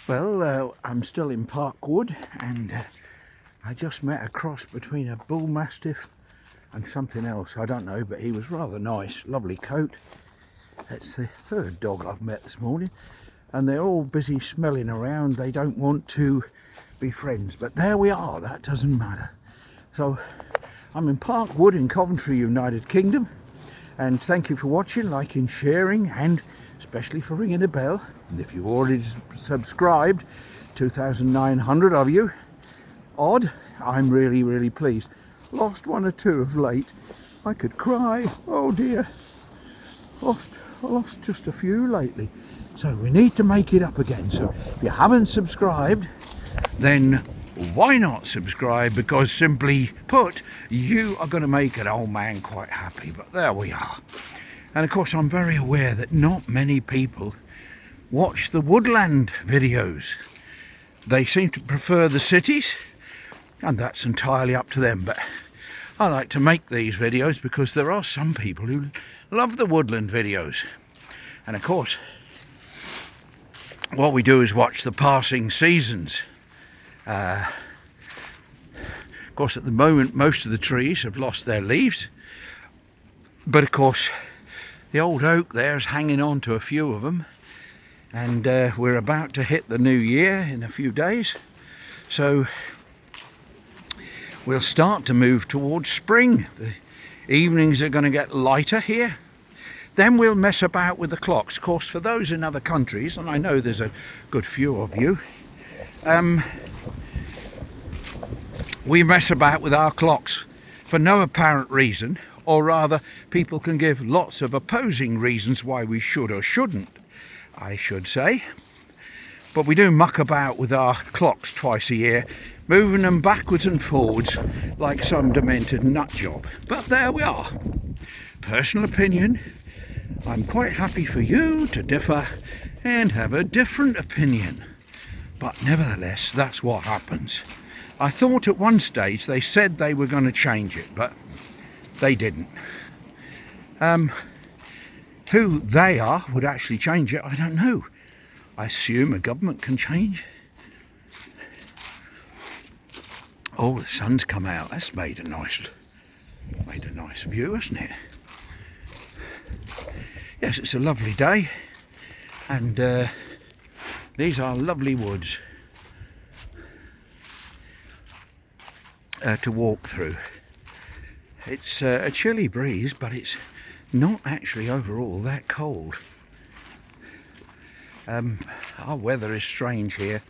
Well, I'm still in Parkwood, and I just met a cross between a bull mastiff and something else. I don't know, but he was rather nice, lovely coat. It's the third dog I've met this morning, and they're all busy smelling around. They don't want to be friends, but there we are. That doesn't matter. So I'm in Parkwood in Coventry, United Kingdom, and thank you for watching, liking, sharing, and especially for ringing the bell. And if you've already subscribed, 2,900 of you odd, I'm really pleased. Lost one or two of late. I could cry. Oh dear. Lost just a few lately. So we need to make it up again. So if you haven't subscribed, then why not subscribe? Because simply put, you are going to make an old man quite happy. But there we are. And of course, I'm very aware that not many people watch the woodland videos. They seem to prefer the cities, and that's entirely up to them. But I like to make these videos because there are some people who love the woodland videos. And of course, what we do is watch the passing seasons. Of course, at the moment, most of the trees have lost their leaves. But of course, the old oak there is hanging on to a few of them, and we're about to hit the new year in a few days, so we'll start to move towards spring. The evenings are going to get lighter here. Then we'll mess about with the clocks. Of course, for those in other countries, and I know there's a good few of you, we mess about with our clocks for no apparent reason. Or rather, people can give lots of opposing reasons why we should or shouldn't, I should say. But we do muck about with our clocks twice a year, moving them backwards and forwards like some demented nut job. But there we are. Personal opinion. I'm quite happy for you to differ and have a different opinion. But nevertheless, that's what happens. I thought at one stage they said they were going to change it, but they didn't. Who they are would actually change it, I don't know. I assume a government can change. Oh, the sun's come out. That's made a nice view, hasn't it? Yes, it's a lovely day, and these are lovely woods to walk through. It's a chilly breeze, but it's not actually overall that cold. Our weather is strange here.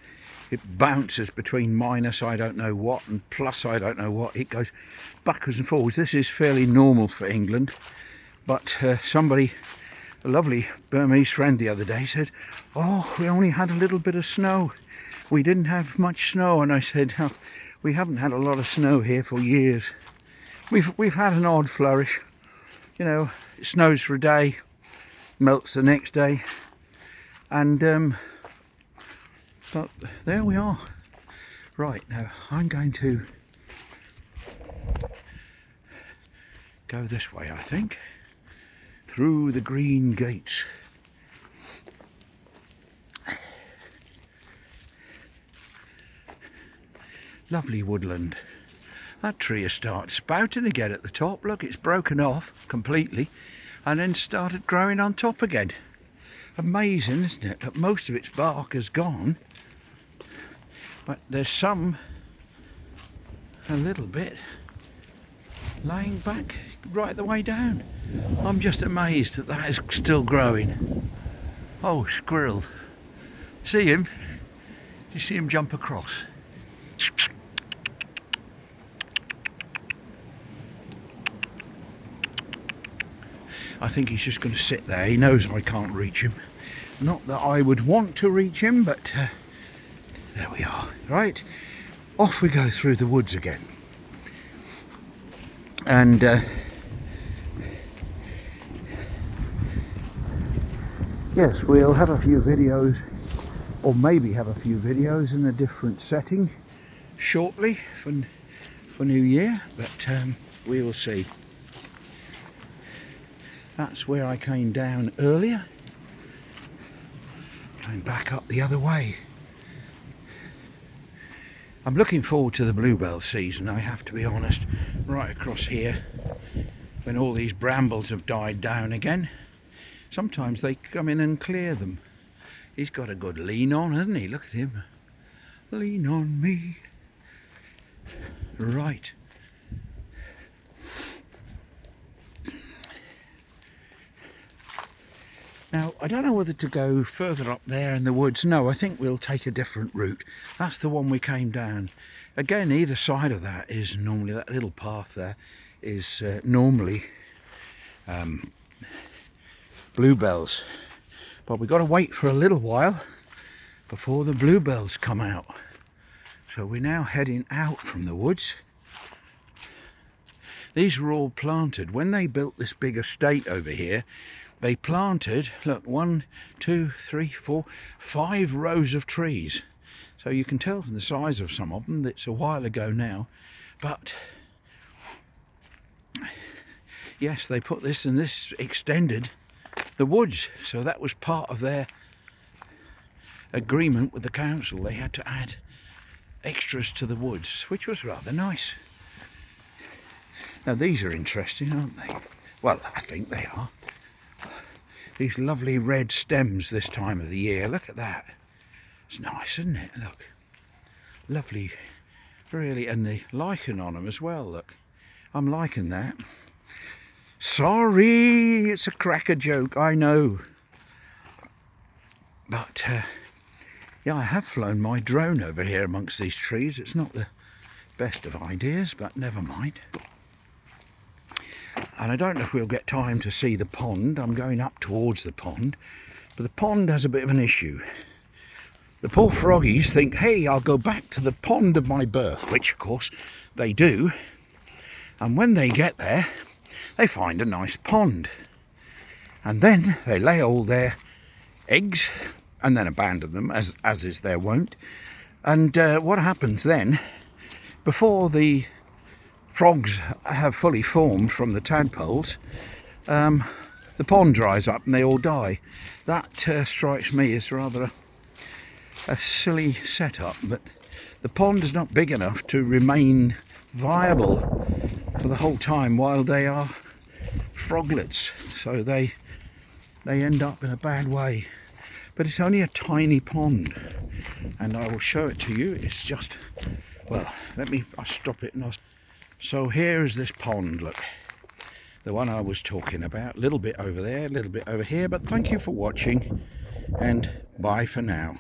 It bounces between minus I don't know what and plus I don't know what. It goes backwards and forwards. This is fairly normal for England, but somebody, a lovely Burmese friend the other day, said, oh, we only had a little bit of snow. We didn't have much snow. And I said, oh, we haven't had a lot of snow here for years. We've had an odd flourish, you know. It snows for a day, melts the next day, and but there we are. Right, now I'm going to go this way, I think, through the green gates. Lovely woodland. That tree has started sprouting again at the top. Look, it's broken off completely and then started growing on top again. Amazing, isn't it? But most of its bark is gone. But there's some, a little bit, laying back right the way down. I'm just amazed that that is still growing. Oh, squirrel. See him? You see him jump across? I think he's just going to sit there. He knows I can't reach him. Not that I would want to reach him, but there we are. Right, off we go through the woods again. And yes, we'll have a few videos, or maybe have a few videos in a different setting shortly for New Year, but we will see. That's where I came down earlier, going back up the other way. I'm looking forward to the bluebell season, I have to be honest. Right across here, when all these brambles have died down again, sometimes they come in and clear them. He's got a good lean on, hasn't he? Look at him. Lean on me. Right. Now, I don't know whether to go further up there in the woods. No, I think we'll take a different route. That's the one we came down. Again, either side of that is normally, that little path there is normally bluebells. But we've got to wait for a little while before the bluebells come out. So we're now heading out from the woods. These were all planted. When they built this big estate over here, they planted, look, 1, 2, 3, 4, 5 rows of trees. So you can tell from the size of some of them that it's a while ago now. But yes, they put this, and this extended the woods. So that was part of their agreement with the council. They had to add extras to the woods, which was rather nice. Now these are interesting, aren't they? Well, I think they are. These lovely red stems this time of the year. Look at that. It's nice, isn't it? Look. Lovely. Really. And the lichen on them as well. Look. I'm liking that. Sorry. It's a cracker joke. I know. But, yeah, I have flown my drone over here amongst these trees. It's not the best of ideas, but never mind. And I don't know if we'll get time to see the pond. I'm going up towards the pond, but the pond has a bit of an issue. The poor froggies think, hey, I'll go back to the pond of my birth, which of course they do. And when they get there, they find a nice pond. And then they lay all their eggs and then abandon them, as is their wont. And what happens then, before the frogs have fully formed from the tadpoles, the pond dries up and they all die. That strikes me as rather a silly setup, but the pond is not big enough to remain viable for the whole time while they are froglets, so they end up in a bad way. But it's only a tiny pond, and I will show it to you. It's just, well, I'll stop it and so here is this pond, look, the one I was talking about, a little bit over there, a little bit over here. But thank you for watching, and bye for now.